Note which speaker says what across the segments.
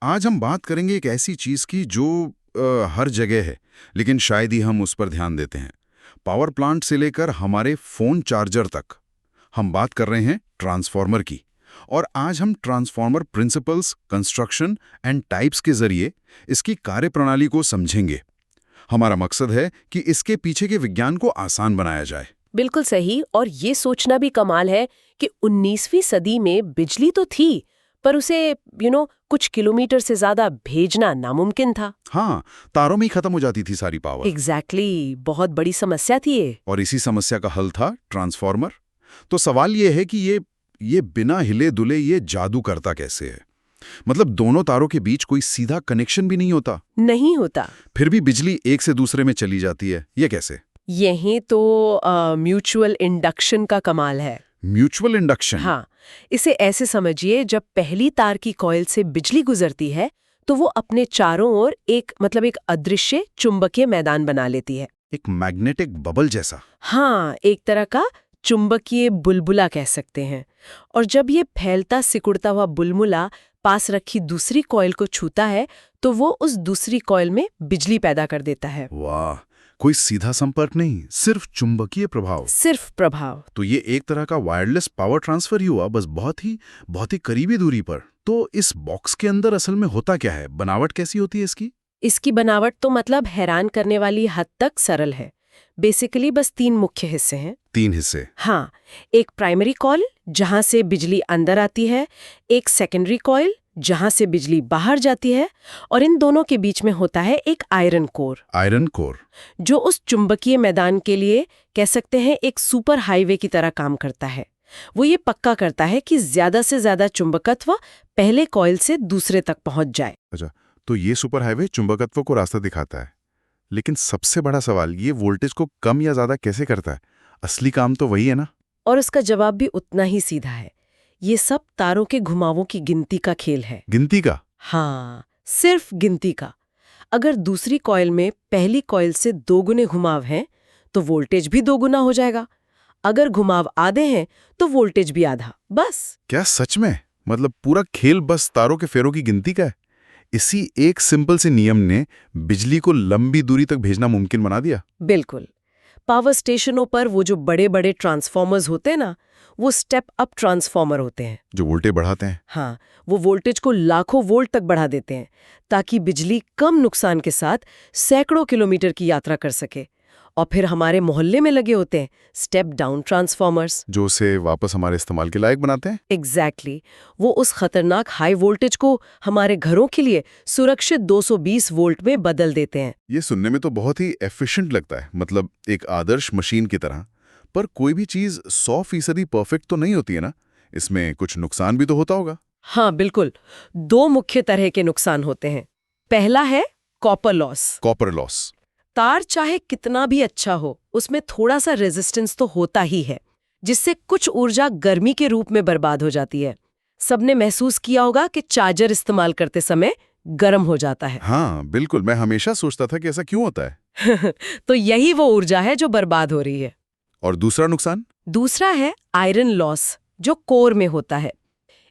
Speaker 1: आज हम बात करेंगे एक ऐसी चीज की जो हर जगह है, लेकिन शायद ही हम उस पर ध्यान देते हैं। पावर प्लांट से लेकर हमारे फोन चार्जर तक हम बात कर रहे हैं ट्रांसफार्मर की। और आज हम transformer principles, construction and types के जरिए इसकी कार्यप्रणाली को समझेंगे। हमारा मकसद है कि इसके पीछे के विज्ञान को आसान बनाया जाए।
Speaker 2: बिल्कुल सही। और ये सोचना भी कमाल है कि 19वीं सदी में बिजली तो थी, पर उसे कुछ किलोमीटर से ज्यादा भेजना नामुमकिन था।
Speaker 1: हाँ, तारों में ही खत्म हो जाती थी सारी पावर।
Speaker 2: एग्जैक्टली, बहुत बड़ी समस्या थी ये।
Speaker 1: और इसी समस्या का हल था ट्रांसफार्मर। तो सवाल ये है कि ये बिना हिले दुले ये जादू करता कैसे है? मतलब दोनों तारों के बीच कोई सीधा कनेक्शन भी नहीं होता।
Speaker 2: नहीं होता।
Speaker 1: फिर भी बिजली एक से दूसरे में चली जाती है, ये कैसे?
Speaker 2: यही तो म्यूचुअल इंडक्शन का कमाल है।
Speaker 1: Mutual induction?
Speaker 2: हाँ, इसे ऐसे समझिए, जब पहली तार की कॉइल से बिजली गुजरती है तो वो अपने चारों ओर एक अदृश्य चुंबकीय मैदान बना लेती है।
Speaker 1: एक मैग्नेटिक बबल जैसा?
Speaker 2: हाँ, एक तरह का चुंबकीय बुलबुला कह सकते हैं। और जब ये फैलता सिकुड़ता हुआ बुलबुला पास रखी दूसरी कॉइल को छूता है तो वो उस दूसरी कॉइल में बिजली पैदा कर देता है।
Speaker 1: वाह, कोई सीधा संपर्क नहीं, सिर्फ चुंबकीय प्रभाव।
Speaker 2: सिर्फ प्रभाव।
Speaker 1: तो ये एक तरह का वायरलेस पावर ट्रांसफर ही हुआ, बस बहुत ही करीबी दूरी पर। तो इस बॉक्स के अंदर असल में होता क्या है? बनावट कैसी होती है इसकी?
Speaker 2: इसकी बनावट तो हैरान करने वाली हद तक सरल है। बेसिकली बस 3 मुख्य हिस्से हैं।
Speaker 1: 3 हिस्से?
Speaker 2: हाँ, एक प्राइमरी कॉइल जहां से बिजली अंदर आती है, एक सेकेंडरी कॉइल जहां से बिजली बाहर जाती है, और इन दोनों के बीच में होता है एक आयरन कोर।
Speaker 1: Iron core? जो
Speaker 2: उस चुंबकीय मैदान के लिए कह सकते हैं एक सुपर हाईवे की तरह काम करता है। वो ये पक्का करता है कि ज्यादा से ज्यादा चुंबकत्व पहले कॉइल से दूसरे तक पहुंच जाए।
Speaker 1: अच्छा, तो ये सुपर हाईवे चुंबकत्व को रास्ता दिखाता है। लेकिन सबसे बड़ा सवाल, ये वोल्टेज को कम या ज्यादा कैसे करता है? असली काम तो वही है ना?
Speaker 2: और उसका जवाब भी उतना ही सीधा है। ये सब तारों के घुमावों की गिनती का खेल है।
Speaker 1: गिनती का?
Speaker 2: हाँ, सिर्फ गिनती का। अगर दूसरी कॉइल में पहली कॉइल से 2 गुने घुमाव हैं तो वोल्टेज भी 2 गुना हो जाएगा। अगर घुमाव आधे हैं तो वोल्टेज भी आधा। बस।
Speaker 1: क्या सच में? मतलब पूरा खेल बस तारों के फेरों की गिनती का है? इसी एक सिंपल से नियम ने बिजली को लंबी दूरी तक भेजना मुमकिन बना दिया।
Speaker 2: बिल्कुल। पावर स्टेशनों पर वो जो बड़े बड़े ट्रांसफॉर्मर्स होते हैं ना, वो स्टेप अप ट्रांसफॉर्मर होते हैं।
Speaker 1: जो वोल्टेज बढ़ाते हैं?
Speaker 2: हाँ, वो वोल्टेज को लाखों वोल्ट तक बढ़ा देते हैं ताकि बिजली कम नुकसान के साथ सैकड़ों किलोमीटर की यात्रा कर सके। और फिर हमारे मोहल्ले में लगे होते हैं स्टेप डाउन ट्रांसफॉर्मर्स,
Speaker 1: जो उसे वापस हमारे इस्तेमाल के लायक बनाते हैं।
Speaker 2: एग्जैक्टली। वो उस खतरनाक हाई वोल्टेज को हमारे घरों के लिए सुरक्षित 220 वोल्ट में बदल देते हैं।
Speaker 1: ये सुनने में तो बहुत ही एफिशिएंट लगता है, मतलब एक आदर्श मशीन की तरह। पर कोई भी चीज 100% परफेक्ट तो नहीं होती है ना? इसमें कुछ नुकसान भी तो होता होगा।
Speaker 2: हाँ बिल्कुल, 2 मुख्य तरह के नुकसान होते हैं। पहला है कॉपर लॉस।
Speaker 1: Copper loss?
Speaker 2: तार चाहे कितना भी अच्छा हो, उसमें थोड़ा सा रेजिस्टेंस तो होता ही है, जिससे कुछ ऊर्जा गर्मी के रूप में बर्बाद हो जाती है। सबने महसूस किया होगा कि चार्जर इस्तेमाल करते समय गर्म हो जाता है।
Speaker 1: हाँ बिल्कुल, मैं हमेशा सोचता था कि ऐसा क्यों होता है।
Speaker 2: तो यही वो ऊर्जा है जो बर्बाद हो रही है।
Speaker 1: और दूसरा नुकसान?
Speaker 2: दूसरा है आयरन लॉस, जो कोर में होता है।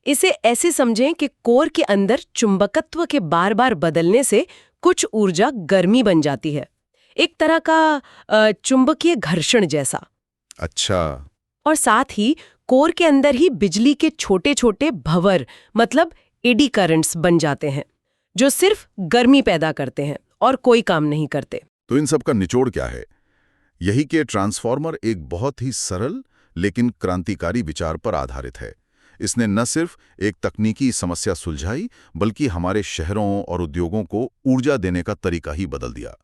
Speaker 2: इसे ऐसे समझें कि कोर के अंदर चुंबकत्व के बार बार बदलने से कुछ ऊर्जा गर्मी बन जाती है, एक तरह का चुंबकीय घर्षण जैसा।
Speaker 1: अच्छा।
Speaker 2: और साथ ही कोर के अंदर ही बिजली के छोटे छोटे भंवर, मतलब एडी करंट्स बन जाते हैं, जो सिर्फ गर्मी पैदा करते हैं और कोई काम नहीं करते।
Speaker 1: तो इन सब का निचोड़ क्या है? यही कि ट्रांसफार्मर एक बहुत ही सरल लेकिन क्रांतिकारी विचार पर आधारित है। इसने न सिर्फ एक तकनीकी समस्या सुलझाई, बल्कि हमारे शहरों और उद्योगों को ऊर्जा देने का तरीका ही बदल दिया।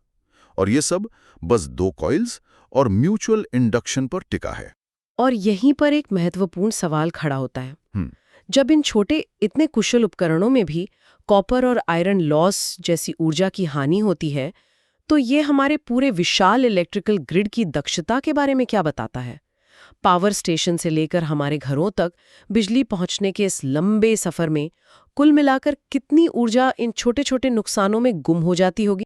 Speaker 1: और ये सब बस 2 कॉइल्स और म्यूचुअल इंडक्शन पर टिका है।
Speaker 2: और यहीं पर एक महत्वपूर्ण सवाल खड़ा होता है। जब इन छोटे इतने कुशल उपकरणों में भी कॉपर और आयरन लॉस जैसी ऊर्जा की हानि होती है, तो ये हमारे पूरे विशाल इलेक्ट्रिकल ग्रिड की दक्षता के बारे में क्या बताता है? पावर स्टेशन से लेकर हमारे घरों तक बिजली पहुंचने के इस लंबे सफर में कुल मिलाकर कितनी ऊर्जा इन छोटे छोटे नुकसानों में गुम हो जाती होगी?